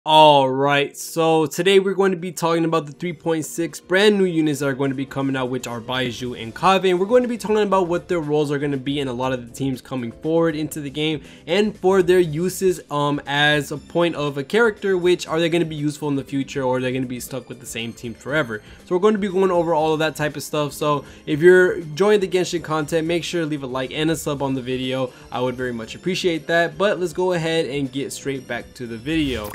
Alright, so today we're going to be talking about the 3.6 brand new units that are going to be coming out, which are Baizhu and Kaveh, and we're going to be talking about what their roles are going to be in a lot of the teams coming forward into the game, and for their uses as a point of a character, which are they going to be useful in the future, or are they going to be stuck with the same team forever. So we're going to be going over all of that type of stuff. So if you're enjoying the Genshin content, make sure to leave a like and a sub on the video. I would very much appreciate that, but let's go ahead and get straight back to the video.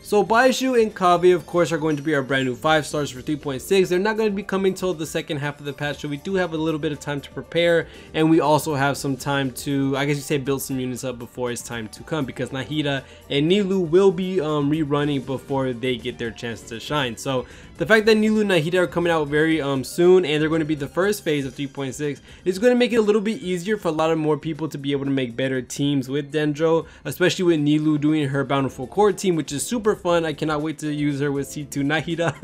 So Baizhu and Kaveh, of course, are going to be our brand new 5 stars for 3.6. They're not going to be coming till the second half of the patch, so we do have a little bit of time to prepare, and we also have some time to, I guess you say, build some units up before it's time to come, because Nahida and Nilou will be rerunning before they get their chance to shine. So the fact that Nilou and Nahida are coming out very soon, and they're going to be the first phase of 3.6, is going to make it a little bit easier for a lot of more people to be able to make better teams with Dendro, especially with Nilou doing her Bountiful Core team, which is super fun. I cannot wait to use her with C2 Nahida.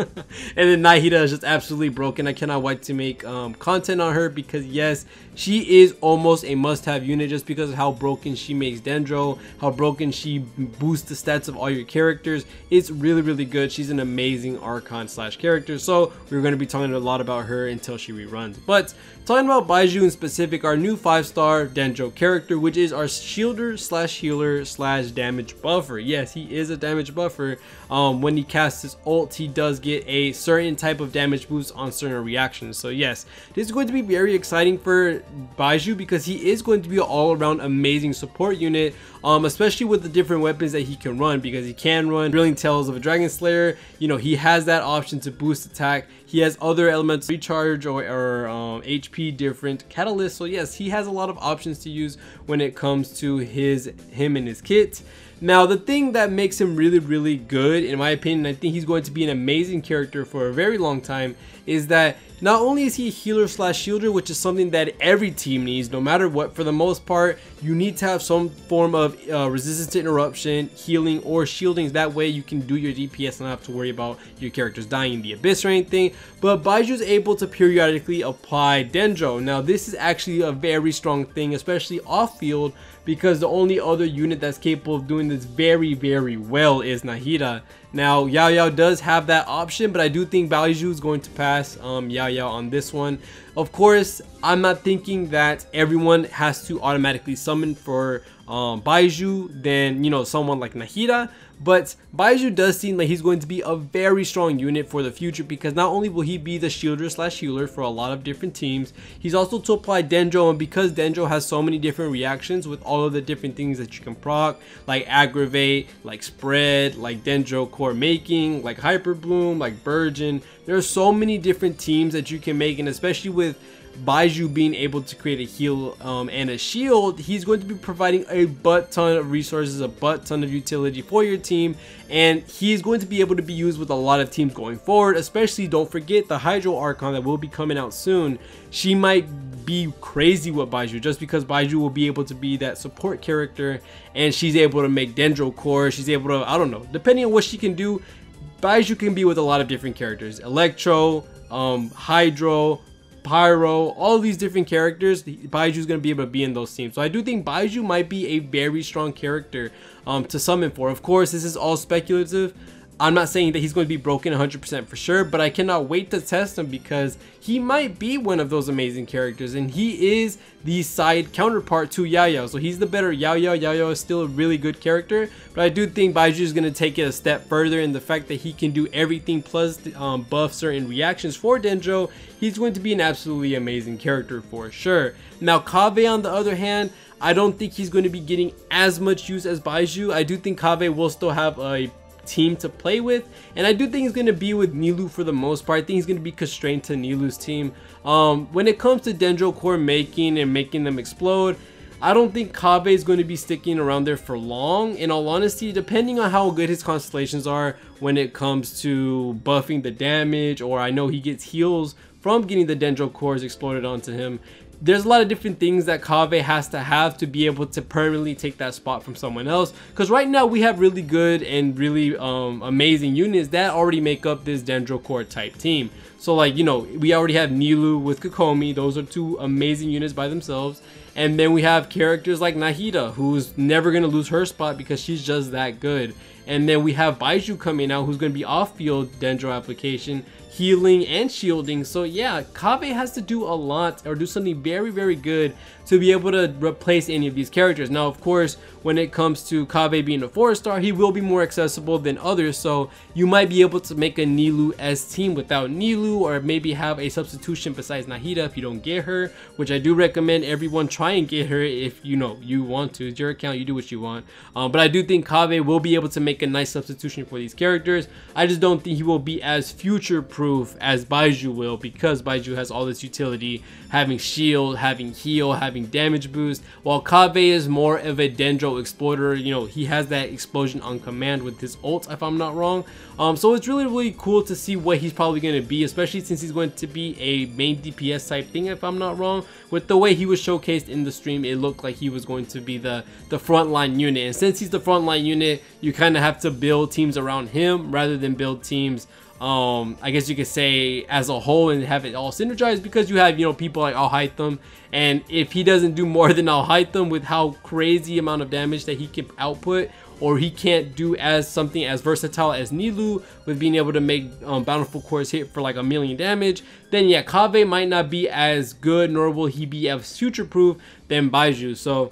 And then Nahida is just absolutely broken. I cannot wait to make content on her, because yes, she is almost a must-have unit just because of how broken she makes Dendro, how broken she boosts the stats of all your characters. It's really good. She's an amazing Archon / character, so we're going to be talking a lot about her until she reruns. But talking about Baizhu in specific, our new 5-star Dendro character, which is our shielder / healer / damage buffer. Yes, he is a damage buffer. When he casts his ult, he does get a certain type of damage boost on certain reactions. So yes, this is going to be very exciting for Baizhu, because he is going to be an all-around amazing support unit, especially with the different weapons that he can run, because he can run Drilling Tails of a Dragon Slayer. You know, he has that option to boost attack. He has other elements, recharge or HP different catalysts. So yes, he has a lot of options to use when it comes to him and his kit. Now, the thing that makes him really good, in my opinion, I think he's going to be an amazing character for a very long time, is that not only is he a healer / shielder, which is something that every team needs, no matter what. For the most part, you need to have some form of resistance to interruption, healing, or shielding. That way you can do your DPS and not have to worry about your characters dying in the abyss or anything. But Baizhu is able to periodically apply Dendro. Now, this is actually a very strong thing, especially off field, because the only other unit that's capable of doing this very well is Nahida. Now, Yao Yao does have that option, but I do think Baizhu is going to pass Yao Yao on this one. Of course, I'm not thinking that everyone has to automatically summon for Baizhu than, you know, someone like Nahida, but Baizhu does seem like he's going to be a very strong unit for the future, because not only will he be the shielder / healer for a lot of different teams, he's also to apply Dendro, and because Dendro has so many different reactions with all of the different things that you can proc, like aggravate, like spread, like Dendro core making, like hyper bloom, like burgeon. There are so many different teams that you can make, and especially with Baizhu being able to create a heal and a shield, he's going to be providing a butt ton of resources, a butt ton of utility for your team, and he's going to be able to be used with a lot of teams going forward. Especially, don't forget the Hydro Archon that will be coming out soon. She might be crazy with Baizhu, just because Baizhu will be able to be that support character, and she's able to make Dendro core. She's able to, I don't know, depending on what she can do, Baizhu can be with a lot of different characters. Electro, Hydro, Pyro, all these different characters. Baizhu is going to be able to be in those teams. So I do think Baizhu might be a very strong character to summon for. Of course, this is all speculative. I'm not saying that he's going to be broken 100% for sure, but I cannot wait to test him, because he might be one of those amazing characters, and he is the side counterpart to Yao Yao. So he's the better Yao Yao. Yao Yao is still a really good character, but I do think Baizhu is going to take it a step further in the fact that he can do everything plus buff certain reactions for Dendro. He's going to be an absolutely amazing character for sure. Now, Kaveh, on the other hand, I don't think he's going to be getting as much use as Baizhu. I do think Kaveh will still have a team to play with, and I do think he's going to be with Nilou for the most part. I think he's going to be constrained to Nilou's team. When it comes to Dendro core making and making them explode, I don't think Kaveh is going to be sticking around there for long, in all honesty, depending on how good his constellations are when it comes to buffing the damage, or I know he gets heals from getting the Dendro cores exploded onto him. There's a lot of different things that Kaveh has to have to be able to permanently take that spot from someone else, because right now we have really good and really amazing units that already make up this Dendro core type team. So, like, you know, we already have Nilou with Kokomi. Those are two amazing units by themselves. And then we have characters like Nahida, who's never going to lose her spot because she's just that good. And then we have Baizhu coming out, who's going to be off-field Dendro application, healing and shielding. So yeah, Kaveh has to do a lot or do something very, very good to be able to replace any of these characters. Now, of course, when it comes to Kaveh being a 4-star, he will be more accessible than others. So you might be able to make a Nilou-esque team without Nilou, or maybe have a substitution besides Nahida if you don't get her, which I do recommend everyone try and get her if you want to. It's your account, you do what you want. But I do think Kaveh will be able to make a nice substitution for these characters. I just don't think he will be as future-proof as Baizhu will, because Baizhu has all this utility, having shield, having heal, having damage boost, while Kaveh is more of a Dendro exploiter. He has that explosion on command with his ult, if I'm not wrong. So it's really cool to see what he's probably going to be, especially since he's going to be a main DPS type thing, if I'm not wrong. With the way he was showcased in the stream, it looked like he was going to be the frontline unit, and since he's the frontline unit, you kind of have to build teams around him rather than build teams, I guess you could say, as a whole, and have it all synergized, because you have people like Al-Haytham, and if he doesn't do more than Al-Haytham with how crazy amount of damage that he can output, or he can't do something as versatile as Nilou with being able to make Bountiful Cores hit for like 1,000,000 damage, then yeah, Kaveh might not be as good, nor will he be as future-proof than Baizhu. So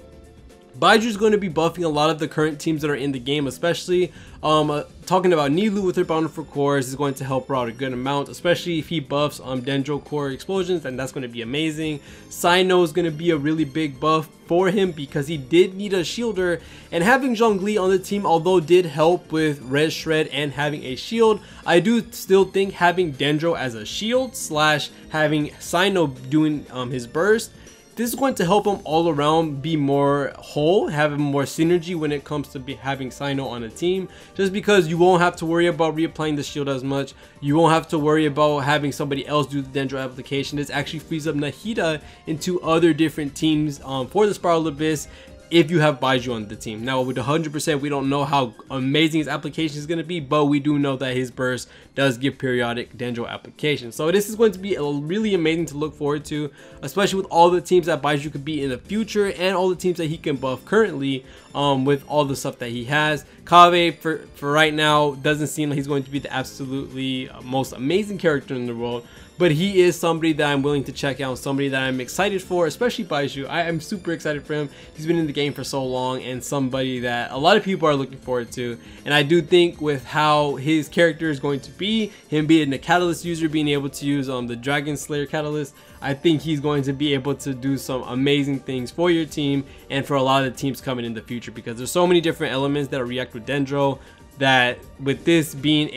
Baizhu is going to be buffing a lot of the current teams that are in the game, especially talking about Nilou with her Bountiful Cores is going to help her out a good amount, especially if he buffs Dendro Core explosions, and that's going to be amazing. Cyno is going to be a really big buff for him because he did need a shielder, and having Zhongli on the team, although did help with Red Shred and having a shield, I do still think having Dendro as a shield slash having Cyno doing his burst, this is going to help him all around be more whole, having more synergy when it comes to having Cyno on a team, just because you won't have to worry about reapplying the shield as much. You won't have to worry about having somebody else do the Dendro application. This actually frees up Nahida into other different teams for the Spiral Abyss, if you have Baizhu on the team. Now with 100%, we don't know how amazing his application is going to be, but we do know that his burst does give periodic Dendro application. So this is going to be really amazing to look forward to, especially with all the teams that Baizhu could be in the future, and all the teams that he can buff currently with all the stuff that he has. Kaveh, for right now, doesn't seem like he's going to be the absolutely most amazing character in the world, but he is somebody that I'm willing to check out, somebody that I'm excited for, especially Baizhu. I am super excited for him. He's been in the game for so long, and somebody that a lot of people are looking forward to. And I do think with how his character is going to be, him being the Catalyst user, being able to use the Dragon Slayer Catalyst, I think he's going to be able to do some amazing things for your team and for a lot of the teams coming in the future, because there's so many different elements that react with Dendro that with this being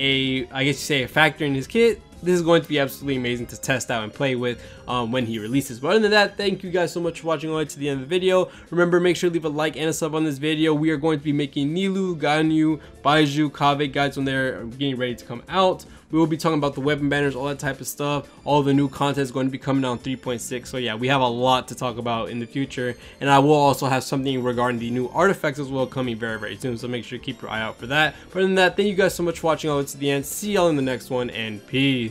I guess you say, a factor in his kit, this is going to be absolutely amazing to test out and play with when he releases. But other than that, thank you guys so much for watching all the way to the end of the video. Remember, make sure to leave a like and a sub on this video. We are going to be making Nilou, Ganyu, Baizhu, Kaveh guides when they're getting ready to come out. We will be talking about the weapon banners, all that type of stuff. All the new content is going to be coming out on 3.6. So yeah, we have a lot to talk about in the future. And I will also have something regarding the new artifacts as well coming very soon. So make sure to keep your eye out for that. But other than that, thank you guys so much for watching all the way to the end. See y'all in the next one, and peace.